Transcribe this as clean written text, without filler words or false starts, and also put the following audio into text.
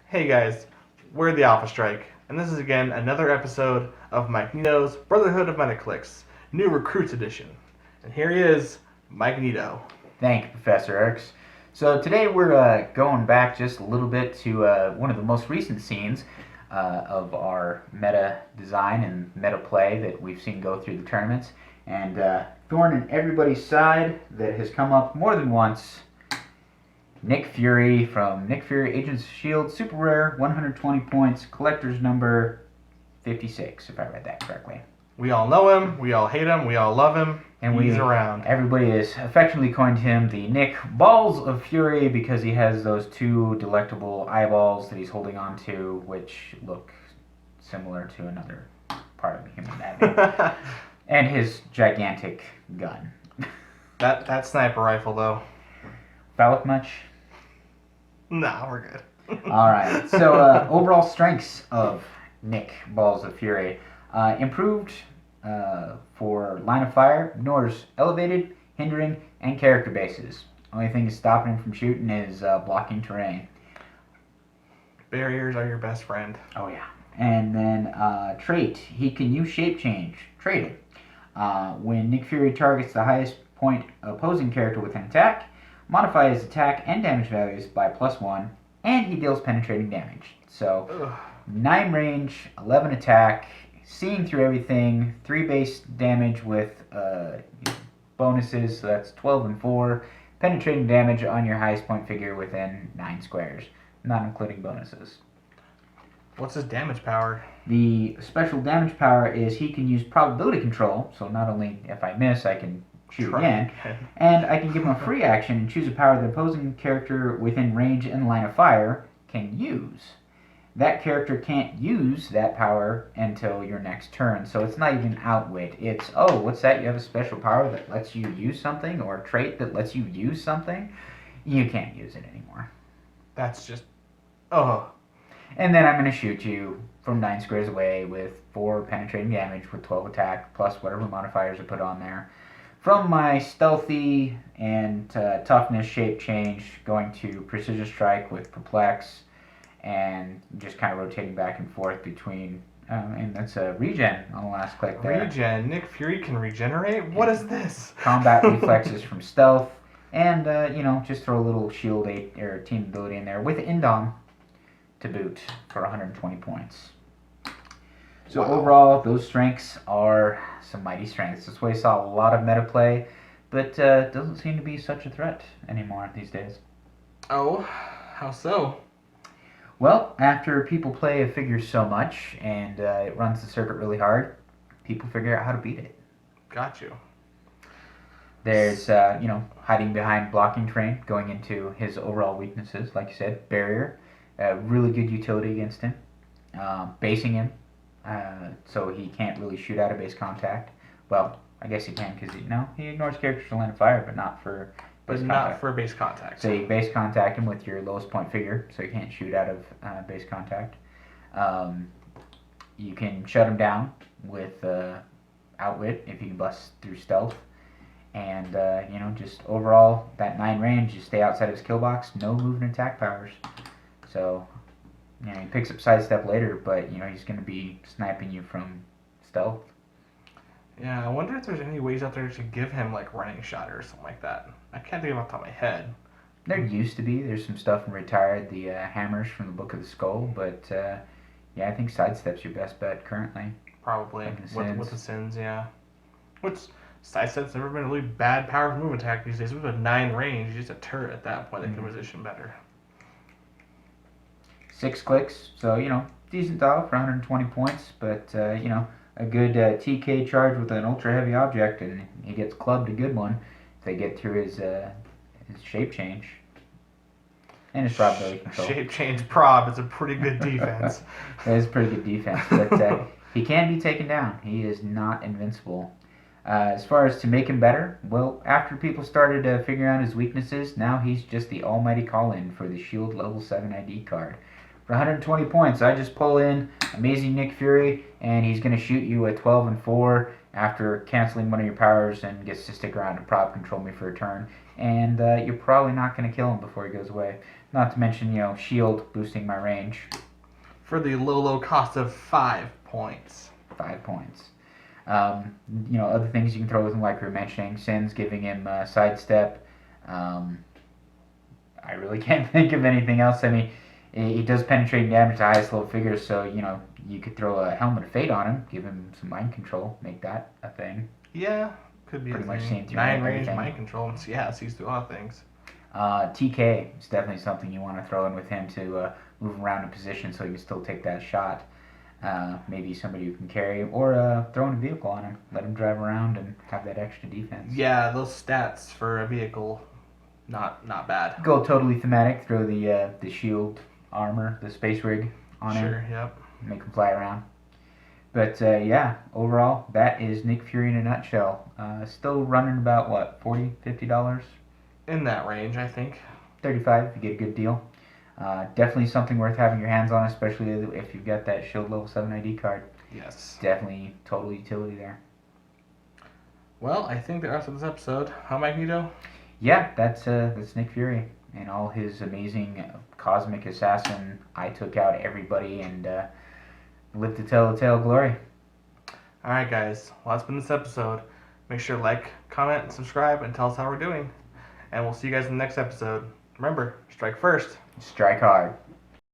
Hey guys, we're the Alpha Strike, and this is again another episode of Mikeneto's Brotherhood of Metaclicks, New Recruits Edition. And here he is, Mikeneto. Thank you, Professor X. So today we're going back just a little bit to one of the most recent scenes of our meta design and meta play that we've seen go through the tournaments. And thorn in everybody's side that has come up more than once. Nick Fury from Nick Fury Agents of S.H.I.E.L.D. Super Rare, 120 points, collector's number 56, if I read that correctly. We all know him, we all hate him, we all love him, and he's around. Everybody has affectionately coined him the Nick Balls of Fury because he has those two delectable eyeballs that he's holding on to, which look similar to another part of the human anatomy. And his gigantic gun. That sniper rifle, though. Phallic much? Nah, we're good. Alright, so overall strengths of Nick Balls of Fury. Improved for line of fire, ignores elevated, hindering, and character bases. Only thing stopping him from shooting is blocking terrain. Barriers are your best friend. Oh yeah. And then trait, he can use shape change. Traded. When Nick Fury targets the highest point opposing character with an attack, modify his attack and damage values by +1, and he deals penetrating damage. So, Ugh. 9 range, 11 attack, seeing through everything, 3 base damage with bonuses, so that's 12 and 4, penetrating damage on your highest point figure within 9 squares, not including bonuses. What's his damage power? The special damage power is he can use probability control, so not only if I miss, I can shoot again, and I can give him a free action and choose a power the opposing character within range and line of fire can use. That character can't use that power until your next turn, so it's not even outwit. It's, oh, what's that? You have a special power that lets you use something, or a trait that lets you use something? You can't use it anymore. That's just... oh. And then I'm going to shoot you from 9 squares away with 4 penetrating damage with 12 attack, plus whatever modifiers I put on there. From my stealthy and toughness shape change, going to precision strike with perplex, and just kind of rotating back and forth between, and that's a regen on the last click there. Regen? Nick Fury can regenerate? What is this? Combat reflexes from stealth, and, just throw a little shield or team ability in there with Indom to boot for 120 points. So overall, those strengths are some mighty strengths. That's why you saw a lot of meta play, but doesn't seem to be such a threat anymore these days. Oh, how so? Well, after people play a figure so much and it runs the circuit really hard, people figure out how to beat it. Got you. There's, hiding behind blocking terrain, going into his overall weaknesses, like you said, barrier, really good utility against him, basing him. So he can't really shoot out of base contact. Well, I guess he can because he ignores characters in line of fire, but not for base contact. Not for base contact. So you base contact him with your lowest point figure, so he can't shoot out of base contact. You can shut him down with outwit if you can bust through stealth. And, just overall, that 9 range, you stay outside of his kill box, no movement attack powers. So... he picks up sidestep later, but, he's going to be sniping you from stealth. Yeah, I wonder if there's any ways out there to give him, running shot or something like that. I can't think of it off the top of my head. There used to be. There's some stuff in Retired, the hammers from the Book of the Skull, but, I think sidestep's your best bet currently. Probably. With the sins, yeah. Sidestep's never been a really bad power for movement attack these days. With a 9 range, just a turret at that point that can position better. 6 clicks, so, decent dial for 120 points, but, a good TK charge with an ultra-heavy object, and he gets clubbed a good one if they get through his shape change. And his probability control. Shape change prob is a pretty good defense. That is pretty good defense, but he can be taken down. He is not invincible. As far as to make him better, well, after people started figuring out his weaknesses, now he's just the almighty call-in for the S.H.I.E.L.D. level 7 ID card. For 120 points, I just pull in Amazing Nick Fury, and he's going to shoot you at 12 and 4 after canceling one of your powers and gets to stick around and prop control me for a turn. And you're probably not going to kill him before he goes away. Not to mention, S.H.I.E.L.D. boosting my range. For the low cost of 5 points. 5 points. Other things you can throw with him, like we were mentioning, Sin's giving him sidestep. I really can't think of anything else. I mean, he does penetrating damage to highest level figures, so, you could throw a Helmet of Fate on him, give him some mind control, make that a thing. Yeah, could be Pretty a much thing. seen through 9 range everything. mind control. Yeah, sees through a lot of things. TK is definitely something you want to throw in with him to move around in position so you can still take that shot. Maybe somebody you can carry, or throw in a vehicle on him. Let him drive around and have that extra defense. Yeah, those stats for a vehicle, not bad. Go totally thematic. Throw the S.H.I.E.L.D. armor, the space rig on him. Sure, yep. Make him fly around. But overall, that is Nick Fury in a nutshell. Still running about what, $40, $50? In that range, I think. $35 if you get a good deal. Definitely something worth having your hands on, especially if you've got that S.H.I.E.L.D. level 7 ID card. Yes. Definitely total utility there. Well, I think the rest of this episode. How, Mikeneto? Yeah, that's Nick Fury and all his amazing cosmic assassin. I took out everybody and lived to tell the tale of glory. Alright, guys. Well, that's been this episode. Make sure to like, comment, and subscribe, and tell us how we're doing. And we'll see you guys in the next episode. Remember, strike first. Strike hard.